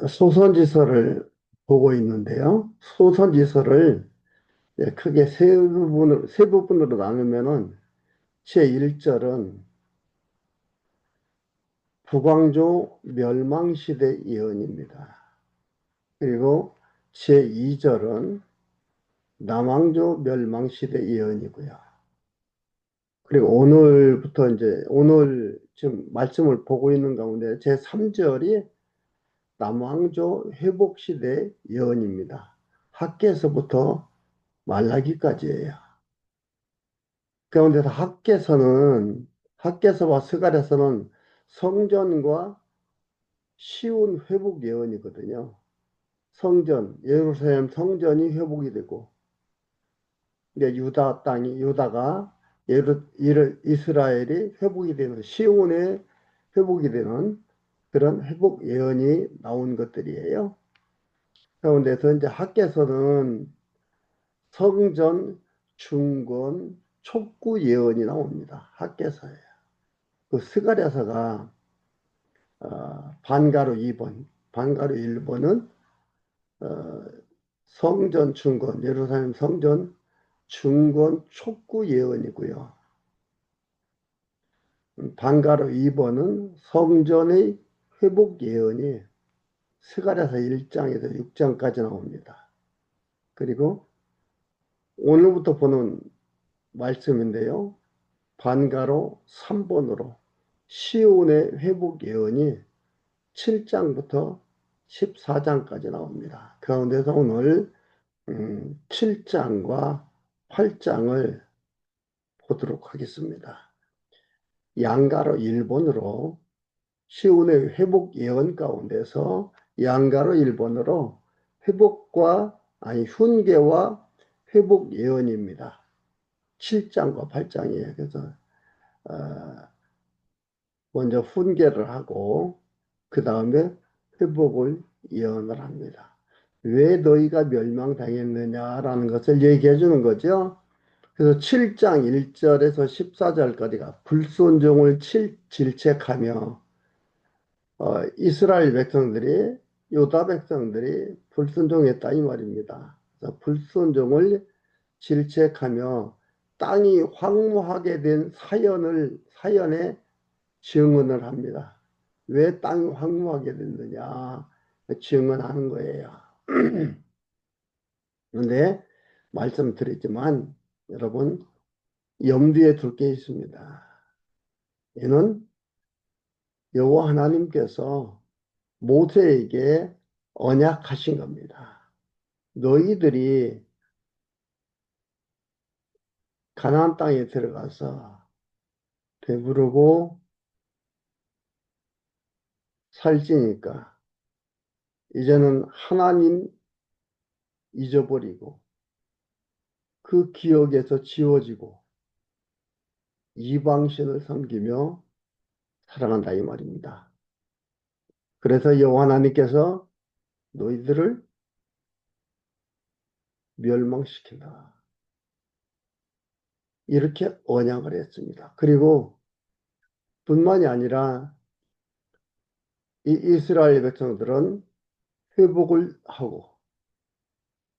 소선지서를 보고 있는데요. 소선지서를 크게 세 부분으로 나누면은 제1절은 북왕조 멸망시대 예언입니다. 그리고 제2절은 남왕조 멸망시대 예언이고요. 그리고 오늘부터 이제 오늘 지금 말씀을 보고 있는 가운데 제3절이 남왕조 회복시대 예언입니다. 학개서부터 말라기까지예요. 그런데 학개서와 스가랴서는 성전과 쉬운 회복 예언이거든요. 예루살렘 성전이 회복이 되고, 이제 유다가 이스라엘이 회복이 되는, 시온의 회복이 되는 그런 회복 예언이 나온 것들이에요. 가운데서 이제 학개서는 성전, 중건, 촉구 예언이 나옵니다. 학개서예요. 그 스가랴서가 반가로 2번, 반가로 1번은 성전 중건, 예루살렘 성전 중건 촉구 예언이고요. 반가로 2번은 성전의 회복 예언이 스가랴서 1장에서 6장까지 나옵니다. 그리고 오늘부터 보는 말씀인데요. 반가로 3번으로 시온의 회복 예언이 7장부터 14장까지 나옵니다. 그 가운데서 오늘 7장과 8장을 보도록 하겠습니다. 양가로 1번으로 시온의 회복 예언 가운데서 양가로 1번으로 훈계와 회복 예언입니다. 7장과 8장이에요. 그래서 어, 먼저 훈계를 하고 그 다음에 회복을 예언을 합니다. 왜 너희가 멸망당했느냐라는 것을 얘기해 주는 거죠. 그래서 7장 1절에서 14절까지가 불순종을 질책하며 이스라엘 백성들이 유다 백성들이 불순종했다 이 말입니다. 그래서 불순종을 질책하며 땅이 황무하게 된 사연에 증언을 합니다. 왜 땅이 황무하게 됐느냐 증언하는 거예요. 그런데 말씀드렸지만 여러분 염두에 둘 게 있습니다. 이는 여호와 하나님께서 모세에게 언약하신 겁니다. 너희들이 가나안 땅에 들어가서 배부르고 살찌니까 이제는 하나님 잊어버리고 그 기억에서 지워지고 이방신을 섬기며 살아간다 이 말입니다. 그래서 여호와 하나님께서 너희들을 멸망시킨다. 이렇게 언약을 했습니다. 그리고 뿐만이 아니라 이 이스라엘 백성들은 회복을 하고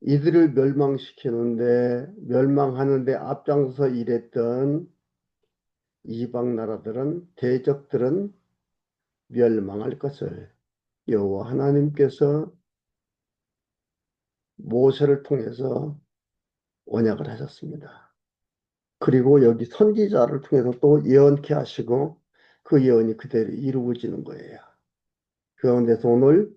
이들을 멸망하는데 앞장서 일했던 이방 나라들은 대적들은 멸망할 것을 여호와 하나님께서 모세를 통해서 언약을 하셨습니다. 그리고 여기 선지자를 통해서 또 예언케 하시고 그 예언이 그대로 이루어지는 거예요. 그 가운데서 오늘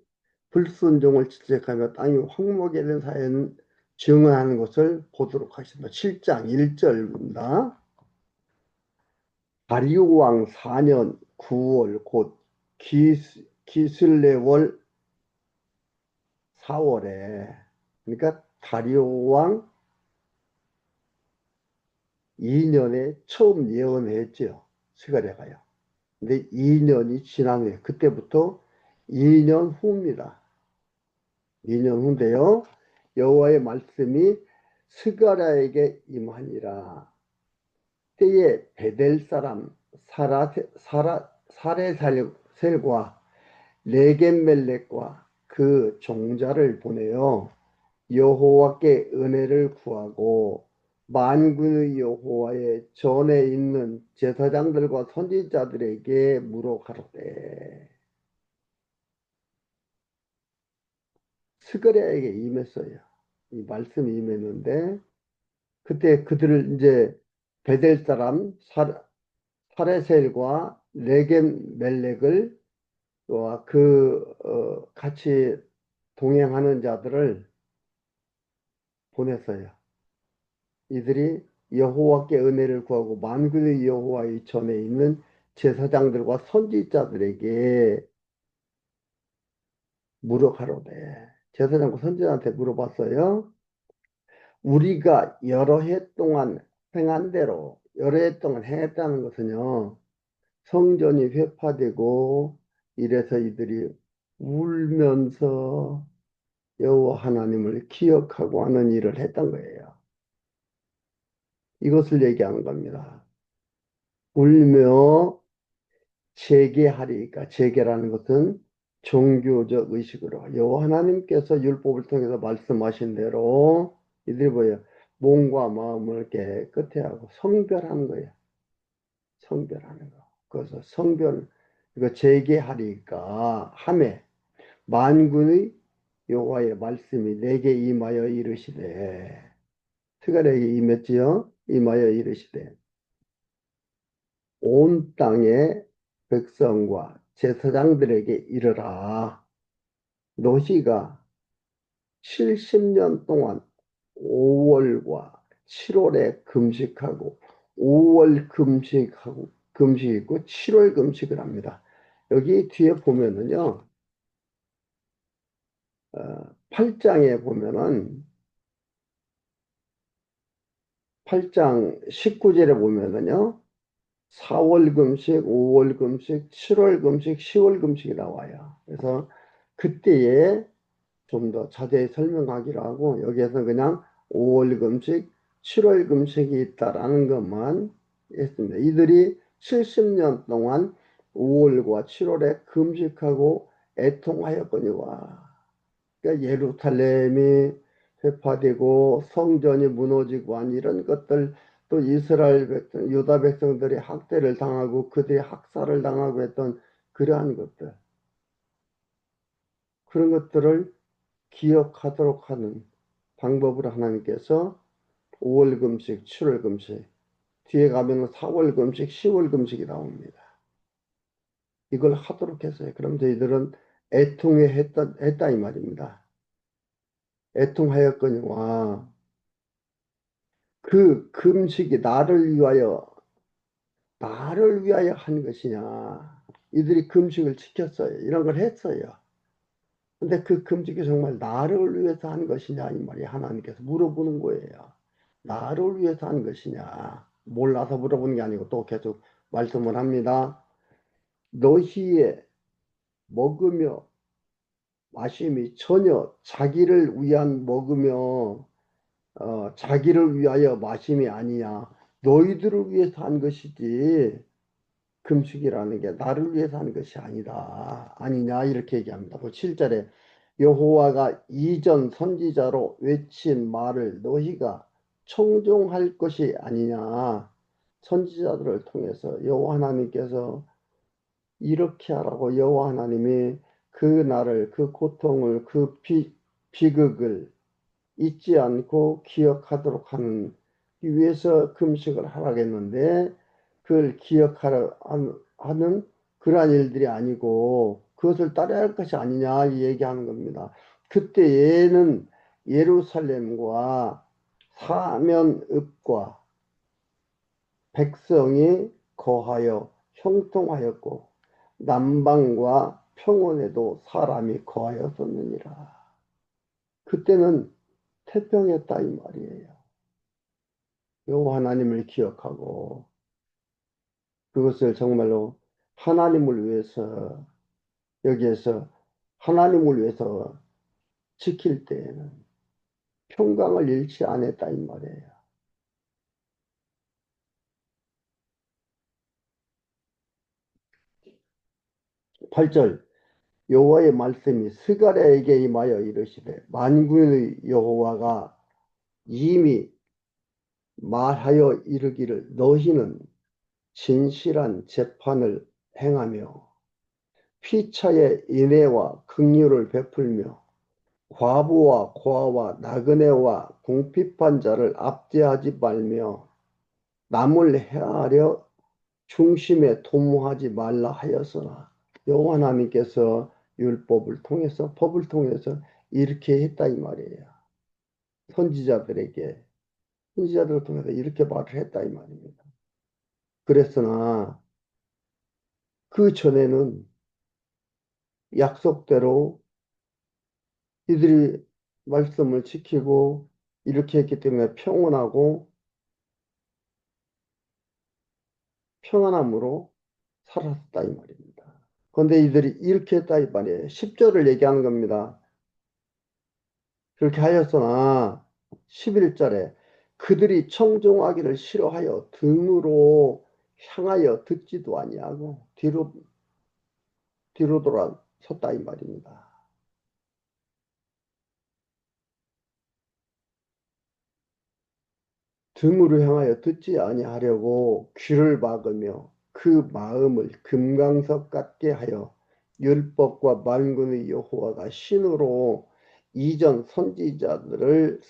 불순종을 질책하며 땅이 황무하게 된 사연 증언하는 것을 보도록 하겠습니다. 7장 1절입니다. 다리오 왕 4년 9월 곧 기슬레월 4월에 그러니까 다리오 왕 2년에 처음 예언했죠. 스가랴가요. 근데 2년이 지난 후에 그때부터 2년 후입니다. 2년 후인데요. 여호와의 말씀이 스가랴에게 임하니라. 때에 베델 사람 사레살과 레겜멜렉과 그 종자를 보내어 여호와께 은혜를 구하고 만군의 여호와의 전에 있는 제사장들과 선지자들에게 물어 가로되. 스가랴에게 임했어요. 이 말씀이 임했는데 그때 그들을 이제 베델 사람 사레셀과 레겜 멜렉을 같이 동행하는 자들을 보냈어요. 이들이 여호와께 은혜를 구하고 만군의 여호와의 전에 있는 제사장들과 선지자들에게 물어가로되. 제사장과 선지자한테 물어봤어요. 우리가 여러 해 동안 행한 대로, 여러 해 동안 행했다는 것은요, 성전이 회파되고 이래서 이들이 울면서 여호와 하나님을 기억하고 하는 일을 했던 거예요. 이것을 얘기하는 겁니다. 울며 재개하리까. 재개라는 것은 종교적 의식으로 여호와 하나님께서 율법을 통해서 말씀하신 대로 이들이 뭐예요? 몸과 마음을 깨끗게 하고 성별하는 거예요. 성별하는 거. 그래서 성별, 이거 재개하리까 하매 만군의 여호와의 말씀이 내게 임하여 이르시되. 그가 내게 임했지요. 임하여 이르시되 온 땅의 백성과 제사장들에게 이르라. 너희가 70년 동안 5월과 7월에 금식하고 5월 금식이고 7월 금식을 합니다. 여기 뒤에 보면은요, 8장에 보면은 8장 19절에 보면은요, 4월 금식, 5월 금식, 7월 금식, 10월 금식이 나와요. 그래서 그때에 좀 더 자세히 설명하기로 하고 여기에서 그냥 5월 금식, 7월 금식이 있다라는 것만 했습니다. 이들이 70년 동안 5월과 7월에 금식하고 애통하였거니와. 그러니까 예루살렘이 회파되고 성전이 무너지고 한 이런 것들, 또 이스라엘 백성, 유다 백성들이 학대를 당하고 그들이 학살을 당하고 했던 그러한 것들, 그런 것들을 기억하도록 하는 방법으로 하나님께서 5월 금식, 7월 금식, 뒤에 가면 4월 금식, 10월 금식이 나옵니다. 이걸 하도록 했어요. 그럼 저희들은 했다 이 말입니다. 애통하였거니와. 그 금식이 나를 위하여 한 것이냐. 이들이 금식을 지켰어요. 이런 걸 했어요. 근데 그 금식이 정말 나를 위해서 한 것이냐 이 말이 하나님께서 물어보는 거예요. 나를 위해서 한 것이냐. 몰라서 물어보는 게 아니고 또 계속 말씀을 합니다. 너희의 먹으며 마심이 전혀 자기를 위한 먹으며 자기를 위하여 마심이 아니냐. 너희들을 위해서 한 것이지 금식이라는 게 나를 위해서 하는 것이 아니다. 아니냐 이렇게 얘기합니다. 그 7절에 여호와가 이전 선지자로 외친 말을 너희가 청종할 것이 아니냐. 선지자들을 통해서 여호와 하나님께서 이렇게 하라고 여호와 하나님이 그 날을, 그 고통을, 비극을 잊지 않고 기억하도록 위해서 금식을 하라겠는데 그걸 하는 그러한 일들이 아니고 그것을 따라야 할 것이 아니냐 이 얘기하는 겁니다. 그때 얘는 예루살렘과 사면읍과 백성이 거하여 형통하였고 남방과 평원에도 사람이 거하였었느니라. 그때는 태평했다 이 말이에요. 여호와 하나님을 기억하고 그것을 정말로 하나님을 위해서 여기에서 하나님을 위해서 지킬 때에는 평강을 잃지 않았다 이 말이에요. 8절 여호와의 말씀이 스가랴에게 임하여 이르시되 만군의 여호와가 이미 말하여 이르기를 너희는 진실한 재판을 행하며 피차의 인애와 긍휼을 베풀며 과부와 고아와 나그네와 궁핍한 자를 압제하지 말며 남을 해하려 중심에 도모하지 말라 하였으나 여호와 하나님께서 율법을 통해서 법을 통해서 이렇게 했다 이 말이에요. 선지자들에게 선지자들을 통해서 이렇게 말을 했다 이 말입니다. 그랬으나 그 전에는 약속대로 이들이 말씀을 지키고 이렇게 했기 때문에 평온하고 평안함으로 살았다 이 말입니다. 그런데 이들이 이렇게 했다 이 말이에요. 10절을 얘기하는 겁니다. 그렇게 하였으나 11절에 그들이 청종하기를 싫어하여 등으로 향하여 듣지도 아니하고 뒤로 돌아섰다 이 말입니다. 등으로 향하여 듣지 아니하려고 귀를 막으며 그 마음을 금강석 같게 하여 율법과 만군의 여호와가 신으로 이전 선지자를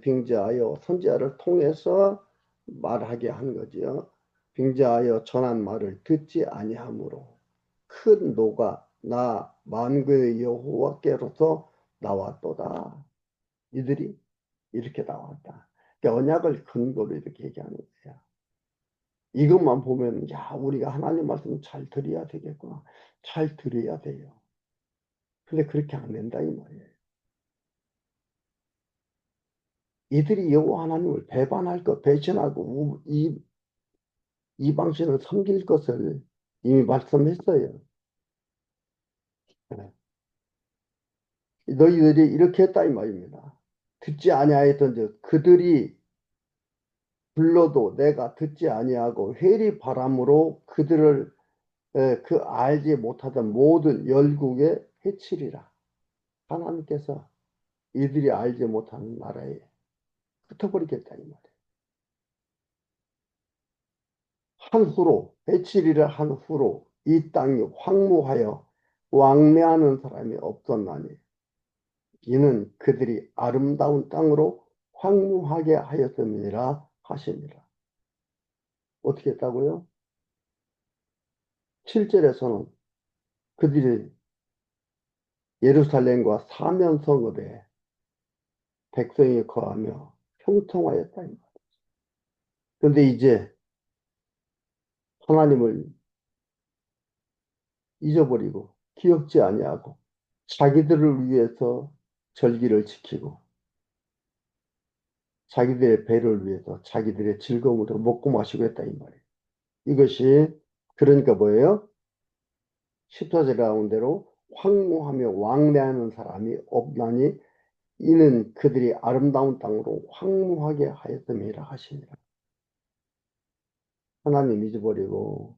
빙자하여 선지자를 통해서 말하게 한 거지요. 빙자하여 전한 말을 듣지 아니하므로 큰 노가 나 만군의 여호와께로서 나왔도다. 이들이 이렇게 나왔다. 그러니까 언약을 근거로 이렇게 얘기하는 거야. 이것만 보면 야 우리가 하나님 말씀 잘 들어야 되겠구나. 잘 들어야 돼요. 근데 그렇게 안 된다 이 말이에요. 이들이 여호와 하나님을 배반할 것, 배신하고 이방신을 섬길 것을 이미 말씀했어요. 너희들이 이렇게 했다 이 말입니다. 듣지 아니하였던즉 그들이 불러도 내가 듣지 아니하고 회리 바람으로 그들을 그 알지 못하던 모든 열국에 해치리라. 하나님께서 이들이 알지 못하는 나라에 흩어버리겠다 이 말이에요. 한 후로 해치리를 한 후로 이 땅이 황무하여 왕래하는 사람이 없었나니 이는 그들이 아름다운 땅으로 황무하게 하였음이라 하시니라. 어떻게 했다고요? 7절에서는 그들이 예루살렘과 사면성읍에 백성이 거하며 형통하였다. 그런데 이제 하나님을 잊어버리고 기억지 아니하고 자기들을 위해서 절기를 지키고 자기들의 배를 위해서 자기들의 즐거움으로 먹고 마시고 했다 이 말이에요. 이것이 그러니까 뭐예요? 14절 가운데로 황무하며 왕래하는 사람이 없나니 이는 그들이 아름다운 땅으로 황무하게 하였음이라 하시니라. 하나님 잊어버리고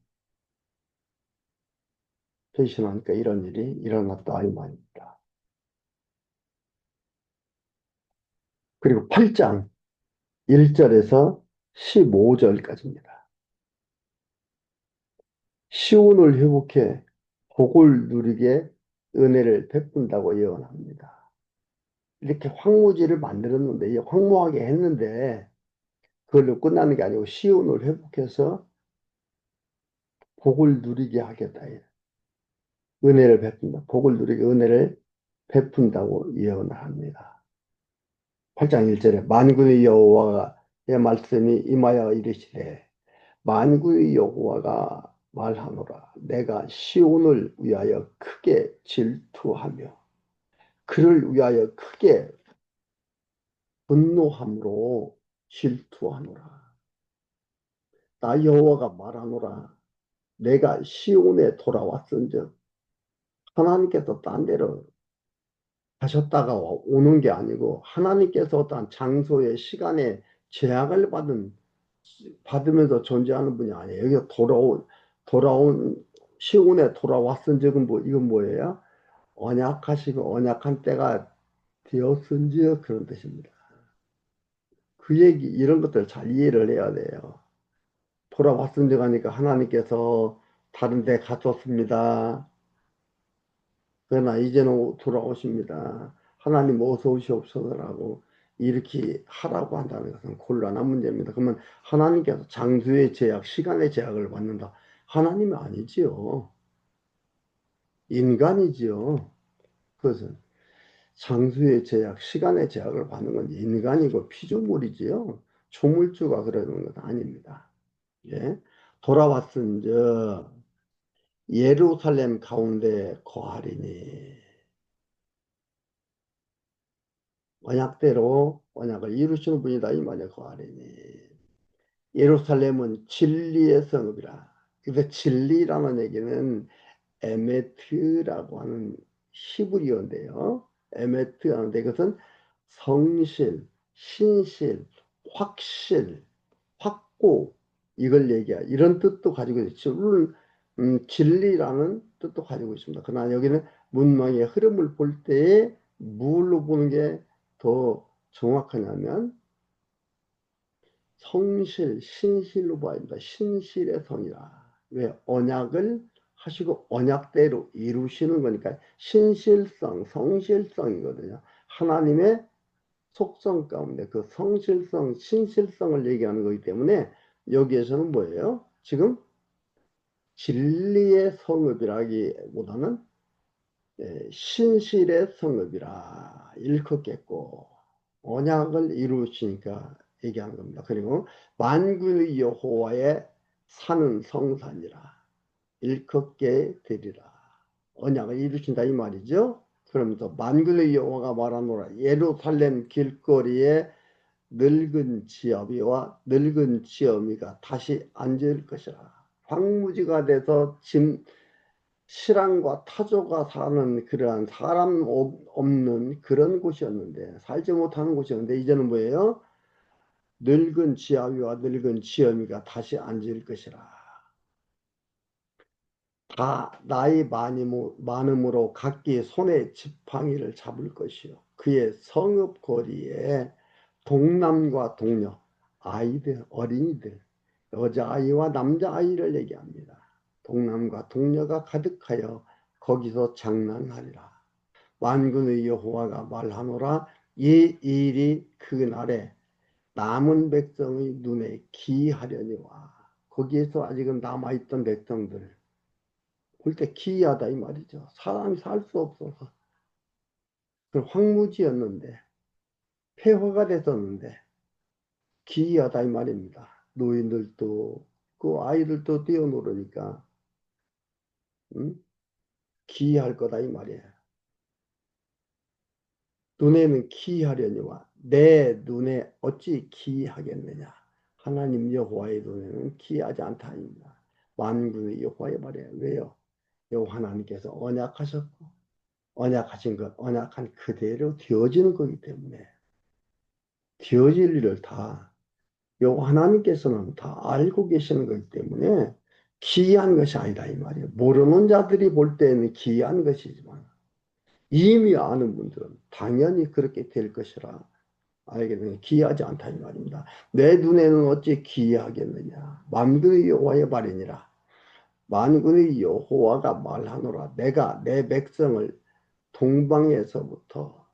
배신하니까 이런 일이 일어났다 이 말입니다. 그리고 8장 1절에서 15절까지입니다. 시온을 회복해 복을 누리게 은혜를 베푼다고 예언합니다. 이렇게 황무지를 만들었는데, 황무하게 했는데, 그걸로 끝나는 게 아니고 시온을 회복해서 복을 누리게 하겠다. 은혜를 베푼다. 복을 누리게 은혜를 베푼다고 예언을 합니다. 8장 1절에 만군의 여호와의 말씀이 임하여 이르시되 만군의 여호와가 말하노라 내가 시온을 위하여 크게 질투하며 그를 위하여 크게 분노함으로 질투하노라. 나 여호와가 말하노라 내가 시온에 돌아왔은즉 하나님께서 딴 데로 가셨다가 오는 게 아니고 하나님께서 어떤 장소에 시간에 제약을 받으면서 존재하는 분이 아니에요. 여기 돌아온 시온에 돌아왔은 적은 이건 뭐예요? 언약하시고 언약한 때가 되었은지요 그런 뜻입니다. 그 얘기 이런 것들 잘 이해를 해야 돼요. 돌아왔은지 가니까 하나님께서 다른 데 갔었습니다. 그러나 이제는 돌아오십니다. 하나님 어서 오시옵소서라고 이렇게 하라고 한다는 것은 곤란한 문제입니다. 그러면 하나님께서 장소의 제약, 시간의 제약을 받는다. 하나님이 아니지요. 인간이지요. 그것은 장소의 제약, 시간의 제약을 받는 건 인간이고 피조물이지요. 조물주가 그러는 것 아닙니다. 예. 돌아왔은즉 예루살렘 가운데 거하리니 언약대로 언약을 이루시는 분이다 이 말이야 거하리니 예루살렘은 진리의 성읍이라. 그래서 진리라는 얘기는 에메트라고 하는 히브리어인데요. 에메트 하는데 이것은 성실, 신실, 확실, 확고 이걸 얘기해 이런 뜻도 가지고 있죠. 물론 진리라는 뜻도 가지고 있습니다. 그러나 여기는 문맥의 흐름을 볼 때에 무엇로 보는 게 더 정확하냐면 성실, 신실로 봐야 됩니다. 신실의 성이라. 왜? 언약을 하시고 언약대로 이루시는 거니까 신실성, 성실성이거든요. 하나님의 속성 가운데 그 성실성, 신실성을 얘기하는 거기 때문에 여기에서는 뭐예요? 지금 진리의 성읍이라기보다는 신실의 성읍이라 일컫겠고 언약을 이루시니까 얘기하는 겁니다. 그리고 만군의 여호와의 사는 성산이라 일컫게 되리라. 언약을 이루신다 이 말이죠. 그러면서 만군의 여호와가 말하노라 예루살렘 길거리에 늙은 지어비와 늙은 지어미가 다시 앉을 것이라. 황무지가 돼서 짐 실랑과 타조가 사는 그러한 사람 없는 그런 곳이었는데 살지 못하는 곳이었는데 이제는 뭐예요? 늙은 지아비와 늙은 지어미가 다시 앉을 것이라. 다 나이 많음으로 각기 손에 지팡이를 잡을 것이요. 그의 성읍 거리에 동남과 동녀, 아이들, 어린이들, 여자아이와 남자아이를 얘기합니다. 동남과 동녀가 가득하여 거기서 장난하리라. 만군의 여호와가 말하노라 이 일이 그날에 남은 백성의 눈에 기이하려니와 거기에서 아직은 남아있던 백성들 볼 때 기이하다 이 말이죠. 사람이 살 수 없어서 그 황무지였는데 폐허가 됐었는데 기이하다 이 말입니다. 노인들도 그 아이들도 뛰어노르니까 음? 기이할 거다 이 말이에요. 눈에는 기이하려니와 내 눈에 어찌 기이하겠느냐. 하나님 여호와의 눈에는 기이하지 않다 입니다. 만군의 여호와의 말이에요. 왜요? 여호와 하나님께서 언약하셨고 언약하신 것 언약한 그대로 되어지는 거기 때문에 되어질 일을 다 여호와 하나님께서는 다 알고 계시는 거기 때문에 기이한 것이 아니다 이 말이에요. 모르는 자들이 볼 때는 기이한 것이지만 이미 아는 분들은 당연히 그렇게 될 것이라 알게 되면 기이하지 않다 이 말입니다. 내 눈에는 어찌 기이하겠느냐. 만군의 여호와의 말이니라. 만군의 여호와가 말하노라. 내가 내 백성을 동방에서부터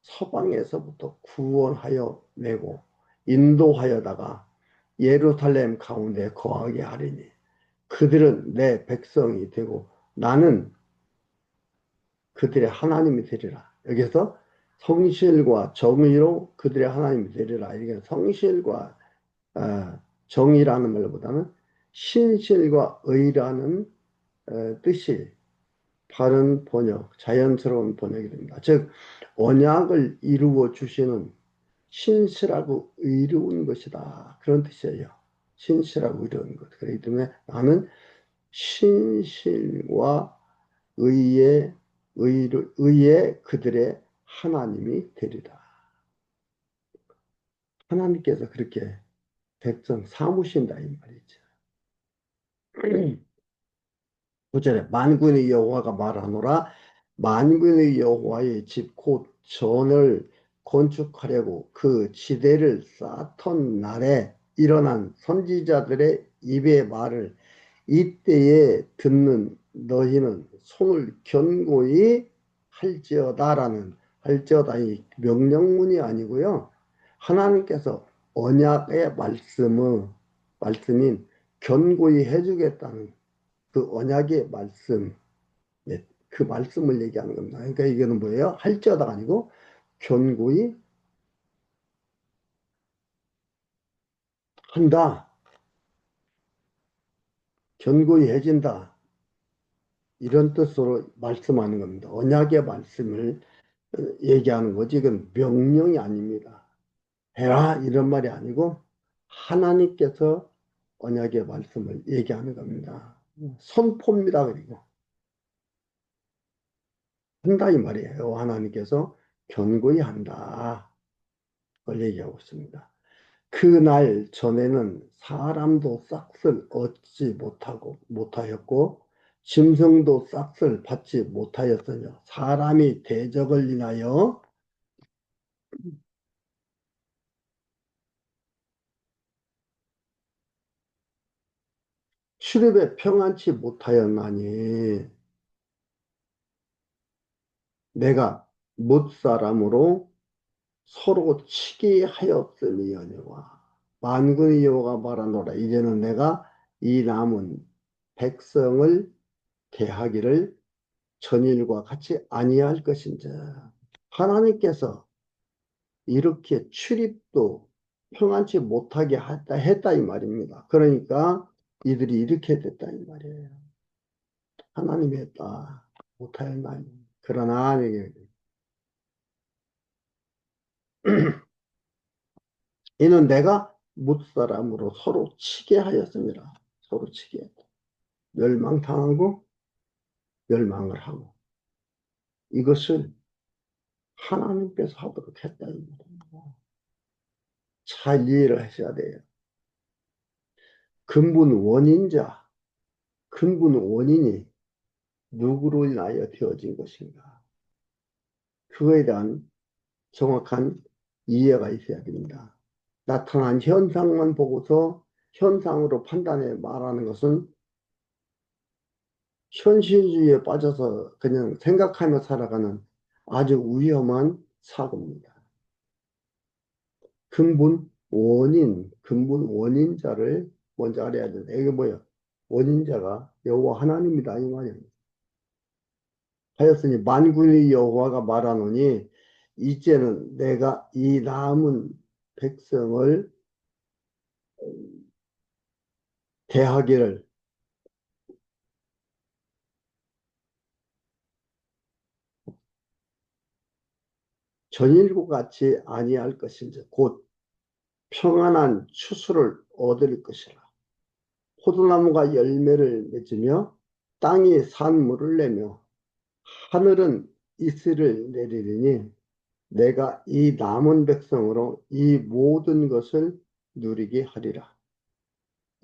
서방에서부터 구원하여 내고 인도하여다가 예루살렘 가운데 거하게 하리니 그들은 내 백성이 되고 나는 그들의 하나님이 되리라. 여기서 성실과 정의로 그들의 하나님이 되리라. 이게 성실과 정의라는 말보다는 신실과 의라는 뜻이 바른 번역, 자연스러운 번역이 됩니다. 즉 언약을 이루어 주시는 신실하고 의로운 것이다. 그런 뜻이에요. 신실하고 의로운 것. 그렇기 때문에 나는 신실과 의의 그들의 하나님이 되리라. 하나님께서 그렇게 백성 삼으신다 이 말이죠. 9절에 만군의 여호와가 말하노라 만군의 여호와의 집 곧 전을 건축하려고 그 지대를 쌓던 날에 일어난 선지자들의 입의 말을 이때에 듣는 너희는 손을 견고히 할지어다 이 명령문이 아니고요. 하나님께서 언약의 말씀인 견고히 해주겠다는 그 언약의 말씀, 네, 그 말씀을 얘기하는 겁니다. 그러니까 이게는 뭐예요? 할지어다가 아니고 견고히 한다, 견고히 해진다, 이런 뜻으로 말씀하는 겁니다. 언약의 말씀을 얘기하는 거지. 이건 명령이 아닙니다. 해라 이런 말이 아니고 하나님께서 언약의 말씀을 얘기하는 겁니다. 선포입니다. 그리고 한다 이 말이에요. 하나님께서 견고히 한다. 그걸 얘기하고 있습니다. 그날 전에는 사람도 싹을 얻지 못하였고 짐승도 싹을 받지 못하였으며 사람이 대적을 인하여 출입에 평안치 못하였나니 내가 못 사람으로 서로 치게 하였음이니와 만군의 여호와가 말하노라 이제는 내가 이 남은 백성을 대하기를 전일과 같이 아니할 것인자. 하나님께서 이렇게 출입도 평안치 못하게 했다 이 말입니다. 그러니까 이들이 이렇게 됐다 이 말이에요. 하나님이 했다 못하였나니 그러나 이는 내가 못사람으로 서로 치게 하였습니다. 서로 치게 했다. 멸망당하고 멸망을 하고 이것을 하나님께서 하도록 했다 이 말입니다. 잘 이해를 하셔야 돼요. 근본 원인자, 근본 원인이 누구로 인하여 되어진 것인가? 그거에 대한 정확한 이해가 있어야 됩니다. 나타난 현상만 보고서 현상으로 판단해 말하는 것은 현실주의에 빠져서 그냥 생각하며 살아가는 아주 위험한 사고입니다. 근본 원인자를 먼저 알아야 된다. 이게 뭐야? 원인자가 여호와 하나님이다 이 말입니다. 하였으니 만군의 여호와가 말하노니 이제는 내가 이 남은 백성을 대하기를 전일과 같이 아니할 것인지 곧 평안한 추수를 얻을 것이라. 포도나무가 열매를 맺으며 땅이 산물을 내며 하늘은 이슬을 내리리니 내가 이 남은 백성으로 이 모든 것을 누리게 하리라.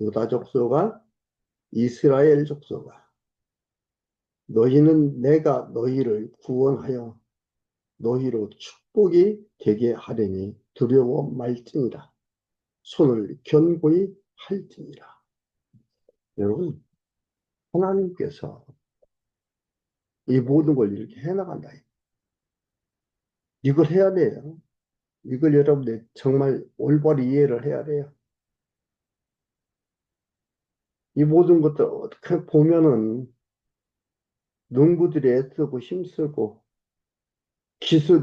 유다 족속아 이스라엘 족속아 너희는 내가 너희를 구원하여 너희로 축복이 되게 하려니 두려워 말지니라. 손을 견고히 할지니라. 여러분, 하나님께서 이 모든 걸 이렇게 해나간다. 이걸 해야 돼요. 이걸 여러분들 정말 올바로 이해를 해야 돼요. 이 모든 것들 어떻게 보면은 농부들이 애쓰고 힘쓰고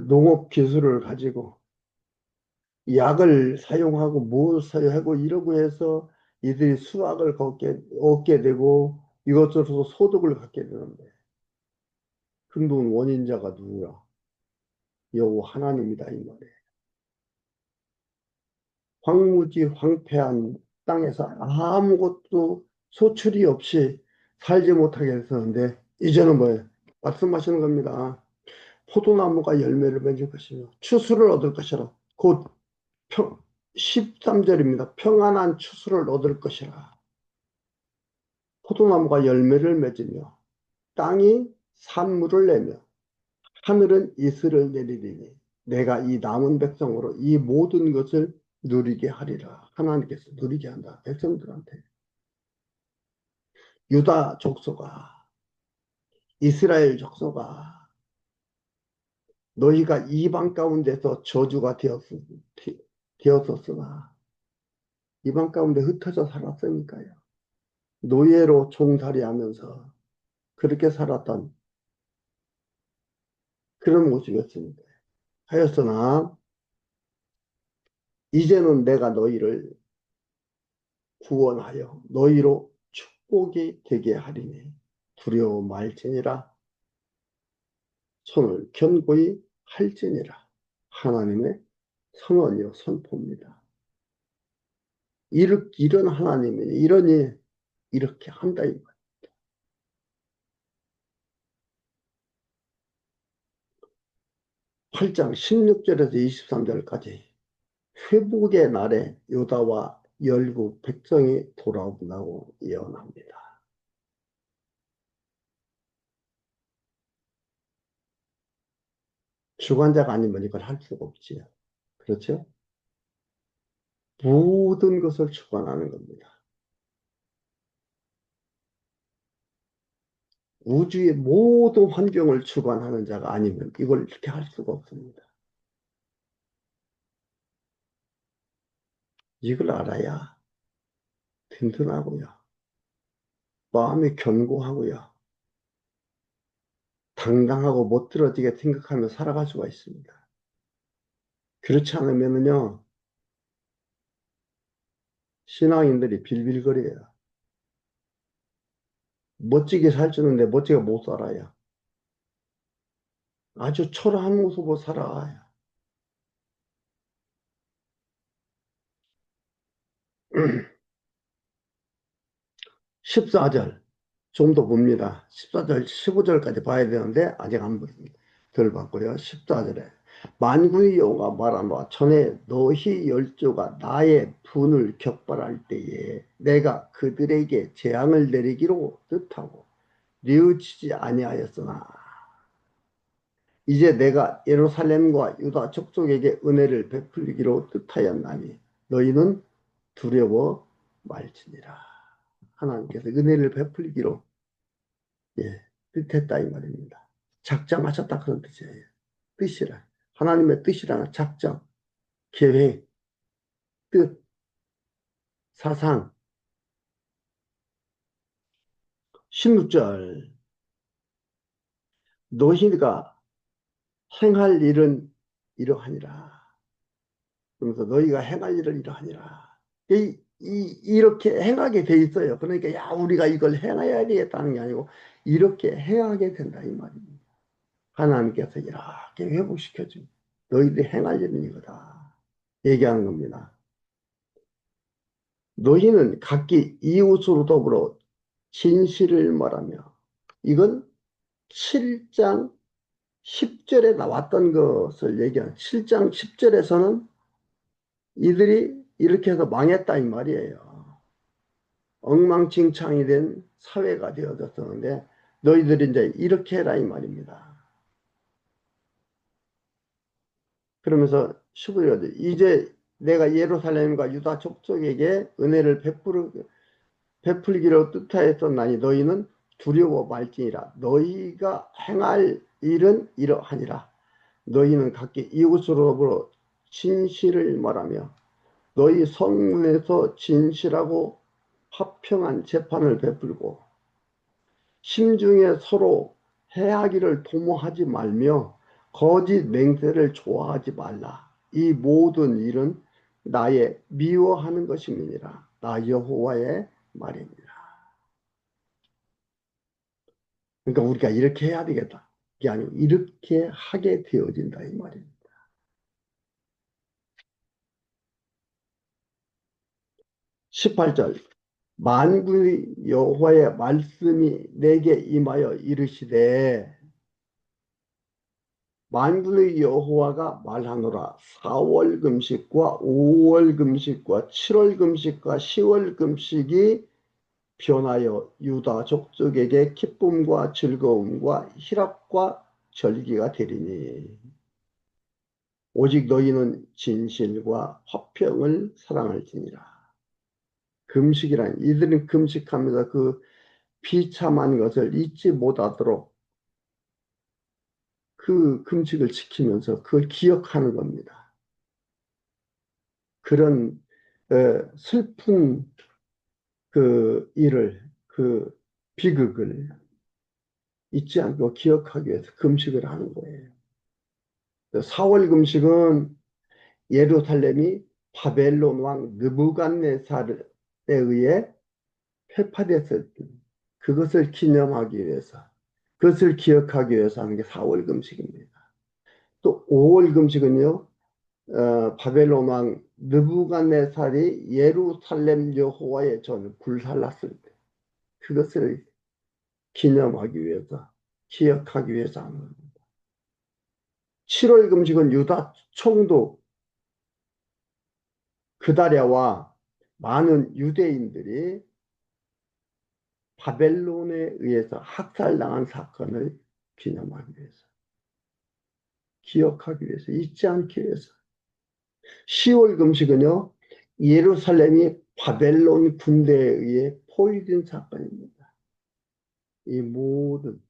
농업 기술을 가지고 약을 사용하고 뭘 사용하고 이러고 해서 이들이 수확을 얻게 되고 이것으로서 소득을 갖게 되는데 근본 원인자가 누구야? 여호와 하나님이다 이 말이에요. 황무지 황폐한 땅에서 아무것도 소출이 없이 살지 못하게 했었는데 이제는 뭐예요? 말씀하시는 겁니다. 포도나무가 열매를 맺을 것이며 추수를 얻을 것이라. 곧 13절입니다. 평안한 추수를 얻을 것이라. 포도나무가 열매를 맺으며 땅이 산물을 내며 하늘은 이슬을 내리리니 내가 이 남은 백성으로 이 모든 것을 누리게 하리라. 하나님께서 누리게 한다. 백성들한테. 유다 족속아, 이스라엘 족속아, 너희가 이방 가운데서 저주가 되었었으나 이방 가운데 흩어져 살았으니까요. 노예로 종살이하면서 그렇게 살았던 그런 모습이었습니다. 하였으나 이제는 내가 너희를 구원하여 너희로 축복이 되게 하리니 두려워 말지니라. 손을 견고히 할지니라. 하나님의 선언이요 선포입니다. 이런 하나님이 이러니 이렇게 한다 이 말. 8장 16절에서 23절까지 회복의 날에 유다와 열국 백성이 돌아온다고 예언합니다. 주관자가 아니면 이걸 할 수가 없지요. 그렇죠? 모든 것을 주관하는 겁니다. 우주의 모든 환경을 주관하는 자가 아니면 이걸 이렇게 할 수가 없습니다. 이걸 알아야 든든하고요. 마음이 견고하고요. 당당하고 못들어지게 생각하며 살아갈 수가 있습니다. 그렇지 않으면요, 신앙인들이 빌빌거려요. 멋지게 살주는데 멋지게 못 살아요. 아주 초라한 모습으로 살아요. 14절 좀 더 봅니다. 14절, 15절까지 봐야 되는데 아직 덜 봤고요. 14절에 만군의 여호와가 말하노라 전에 너희 열조가 나의 분을 격발할 때에 내가 그들에게 재앙을 내리기로 뜻하고 뉘우치지 아니하였으나 이제 내가 예루살렘과 유다 족속에게 은혜를 베풀기로 뜻하였나니 너희는 두려워 말지니라. 하나님께서 은혜를 베풀기로 뜻했다 이 말입니다. 작정하셨다 그런 뜻이에요. 뜻이라. 하나님의 뜻이라는 작정, 계획, 뜻, 사상. 16절 너희가 행할 일은 이러하니라. 그러면서 너희가 행할 일을 이러하니라. 이렇게 행하게 돼 있어요. 그러니까 야 우리가 이걸 행해야 되겠다는 게 아니고 이렇게 행하게 된다 이 말입니다. 하나님께서 이렇게 회복시켜준 너희들이 행할 일은 이거다 얘기하는 겁니다. 너희는 각기 이웃으로 더불어 진실을 말하며 이건 7장 10절에 나왔던 것을 얘기하는 7장 10절에서는 이들이 이렇게 해서 망했다 이 말이에요. 엉망진창이 된 사회가 되어졌었는데 너희들이 이제 이렇게 해라 이 말입니다. 그러면서 15절에 이제 내가 예루살렘과 유다 족속에게 은혜를 베풀기로 뜻하였었나니 너희는 두려워 말지니라. 너희가 행할 일은 이러하니라. 너희는 각기 이웃으로부터 진실을 말하며 너희 성문에서 진실하고 화평한 재판을 베풀고 심중에 서로 해하기를 도모하지 말며 거짓 맹세를 좋아하지 말라. 이 모든 일은 나의 미워하는 것임이니라. 나 여호와의 말입니다. 그러니까 우리가 이렇게 해야 되겠다. 이게 아니고 이렇게 하게 되어진다 이 말입니다. 18절 만군의 여호와의 말씀이 내게 임하여 이르시되 만군의 여호와가 말하노라 4월 금식과 5월 금식과 7월 금식과 10월 금식이 변하여 유다 족속에게 기쁨과 즐거움과 희락과 절기가 되리니 오직 너희는 진실과 화평을 사랑할지니라. 금식이란 이들은 금식하면서 그 비참한 것을 잊지 못하도록 그 금식을 지키면서 그걸 기억하는 겁니다. 그런 슬픈 그 일을, 그 비극을 잊지 않고 기억하기 위해서 금식을 하는 거예요. 4월 금식은 예루살렘이 바벨론 왕 느부갓네살에 의해 회파됐을 때 그것을 기념하기 위해서, 그것을 기억하기 위해서 하는 게 4월 금식입니다. 또 5월 금식은요, 바벨론 왕 느부갓네살이 예루살렘 여호와의 전 불살랐을 때 그것을 기념하기 위해서, 기억하기 위해서 하는 겁니다. 7월 금식은 유다 총독 그다랴와 많은 유대인들이 바벨론에 의해서 학살당한 사건을 기념하기 위해서, 기억하기 위해서, 잊지 않기 위해서. 10월 금식은요, 예루살렘이 바벨론 군대에 의해 포위된 사건입니다. 이 모든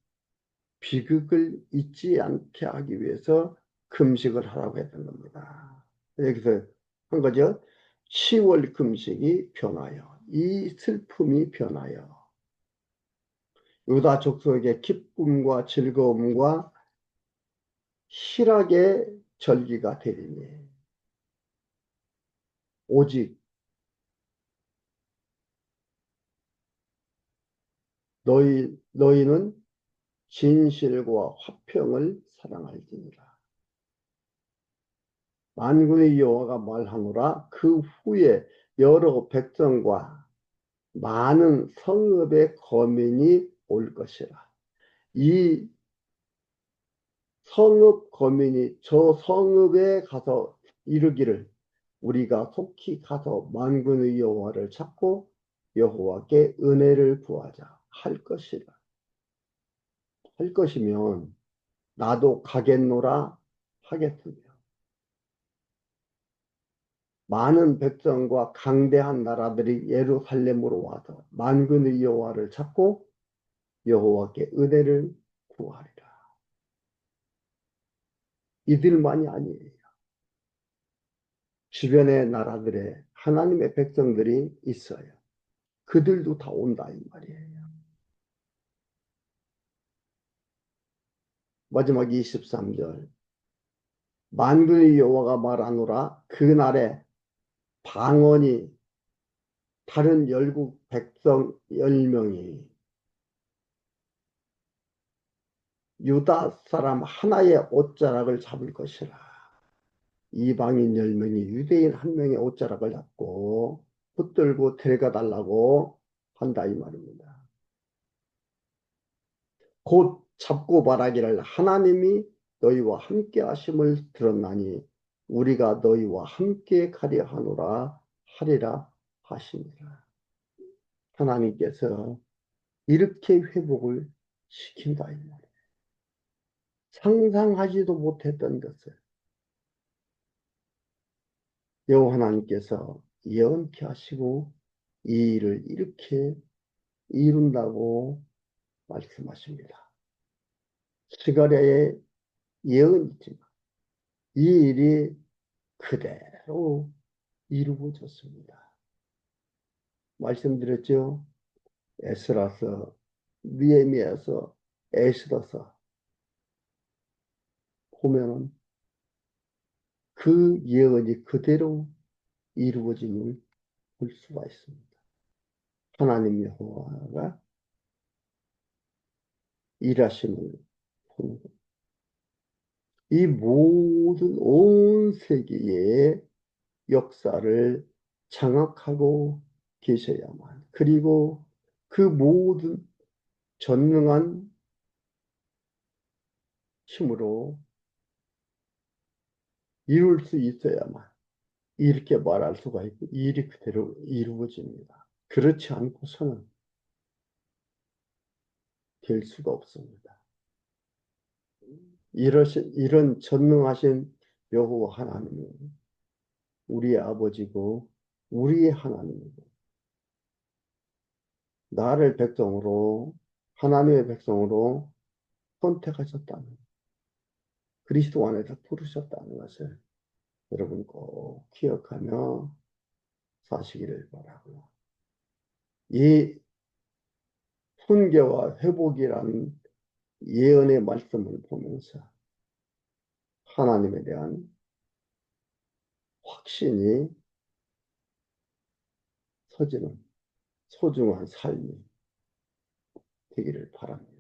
비극을 잊지 않게 하기 위해서 금식을 하라고 했던 겁니다. 여기서 한 거죠. 10월 금식이 변하여, 이 슬픔이 변하여 유다 족속의 기쁨과 즐거움과 희락의 절기가 되리니 오직 너희는 진실과 화평을 사랑할지니라. 만군의 여호와가 말하노라. 그 후에 여러 백성과 많은 성읍의 거민이 올 것이라. 이 성읍 거민이 저 성읍에 가서 이르기를 우리가 속히 가서 만군의 여호와를 찾고 여호와께 은혜를 구하자 할 것이라. 할 것이면 나도 가겠노라 하겠으며 많은 백성과 강대한 나라들이 예루살렘으로 와서 만군의 여호와를 찾고 여호와께 은혜를 구하리라. 이들만이 아니에요. 주변의 나라들에 하나님의 백성들이 있어요. 그들도 다 온다 이 말이에요. 마지막 23절 만군의 여호와가 말하노라. 그날에 방언이 다른 열국 백성 10명이 유다 사람 하나의 옷자락을 잡을 것이라. 이방인 10명이 유대인 한 명의 옷자락을 잡고 붙들고 데려가달라고 한다 이 말입니다. 곧 잡고 말하기를 하나님이 너희와 함께 하심을 들었나니 우리가 너희와 함께 가려 하노라 하리라 하시니라. 하나님께서 이렇게 회복을 시킨다 이 말이에요. 상상하지도 못했던 것을 여호와 하나님께서 예언케 하시고 이 일을 이렇게 이룬다고 말씀하십니다. 스가랴의 예언이지만 이 일이 그대로 이루어졌습니다. 말씀드렸죠. 에스라서, 느헤미야서, 에스더서 보면은 그 예언이 그대로 이루어짐을 볼 수가 있습니다. 하나님 여호와가 일하심을 보는 것. 이 모든 온 세계의 역사를 장악하고 계셔야만, 그리고 그 모든 전능한 힘으로 이룰 수 있어야만 이렇게 말할 수가 있고 일이 그대로 이루어집니다. 그렇지 않고서는 될 수가 없습니다. 이런 전능하신 여호와 하나님은 우리의 아버지고 우리의 하나님이고 나를 백성으로 하나님의 백성으로 선택하셨다는 그리스도 안에서 부르셨다는 것을 여러분 꼭 기억하며 사시기를 바라고요. 이 훈계와 회복이라는 예언의 말씀을 보면서 하나님에 대한 확신이 서지는 소중한 삶이 되기를 바랍니다.